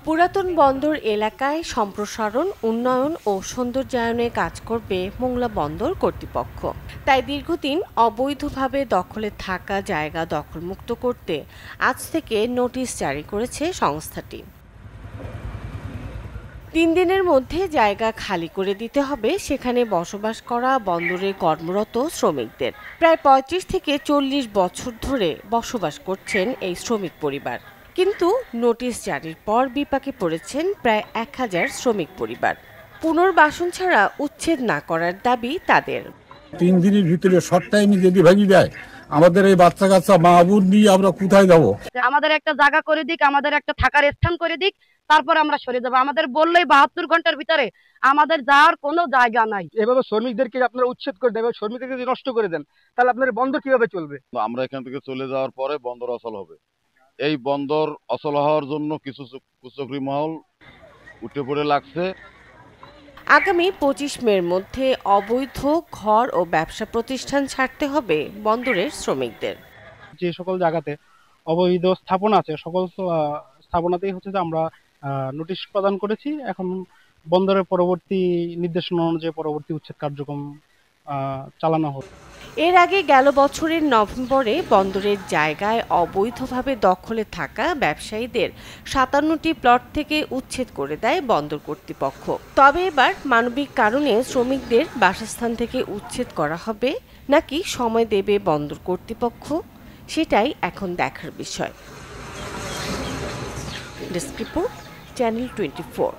পুরাতন বন্দর এলাকায় সম্প্রসারণ, উন্নয়ন ও সৌন্দর্যায়নে কাজ করবে মোংলা বন্দর কর্তৃপক্ষ। তাই দীর্ঘদিন অবৈধভাবে দখলে থাকা জায়গা দখলমুক্ত করতে আজ থেকে নোটিশ জারি করেছে সংস্থাটি। ৩ দিনের মধ্যে জায়গা খালি করে দিতে হবে সেখানে বসবাস করা বন্দরে কর্মরত শ্রমিকদের। প্রায় ৩৫ থেকে ৪০ বছর ধরে বসবাস করছেন এই শ্রমিক পরিবার। কিন্তু নোটিশ জারির পর বিপাকে পড়েছেন প্রায় ১,০০০ শ্রমিক পরিবার। পুনর্বাসন ছাড়া উচ্ছেদ না করার দাবি তাদের। ৩ দিনের ভিতরে শর্ট টাইমে যদি ভেঙে যায়, আমাদের এই বাচ্চা কাচ্চা মা বোন নিয়ে আমরা কোথায় যাব? আমাদের একটা জায়গা করে দিক, আমাদের একটা থাকার স্থান করে দিক, তারপর আমরা সরে যাব। আমাদের বললেই ৭২ ঘন্টার ভিতরে আমাদের যাওয়ার কোনো জায়গা নাই। এভাবে শ্রমিকদেরকে আপনারা উচ্ছেদ করে দেবেন, শ্রমিকদেরকে যদি নষ্ট করে দেন, তাহলে আপনার বন্দর কিভাবে চলবে? আমরা এখান থেকে চলে যাওয়ার পরে বন্দর অচল হবে। এই বন্দর অচল হওয়ার জন্য কিছু কুচক্রী মহল উঠে পড়ে লাগছে। আগামী ২৫ মের মধ্যে অবৈধ ঘর ও ব্যবসা প্রতিষ্ঠান ছাড়তে হবে বন্দরের শ্রমিকদের। যে সকল জায়গাতে অবৈধ স্থাপনা আছে, সকল স্থাপনাতেই হচ্ছে যে আমরা নোটিশ প্রদান করেছি। এখন বন্দরের পরবর্তী নির্দেশনা অনুযায়ী পরবর্তী উচ্ছেদ কার্যক্রম চালানো হবে। এর আগে গেল বছরের নভেম্বরে বন্দরের জায়গায় অবৈধভাবে দখলে থাকা ব্যবসায়ীদের ৫৭টি প্লট থেকে উচ্ছেদ করে দেয় বন্দর কর্তৃপক্ষ। তবে এবার মানবিক কারণে শ্রমিকদের বাসস্থান থেকে উচ্ছেদ করা হবে নাকি সময় দেবে বন্দর কর্তৃপক্ষ, সেটাই এখন দেখার বিষয়। Desk report, channel 24।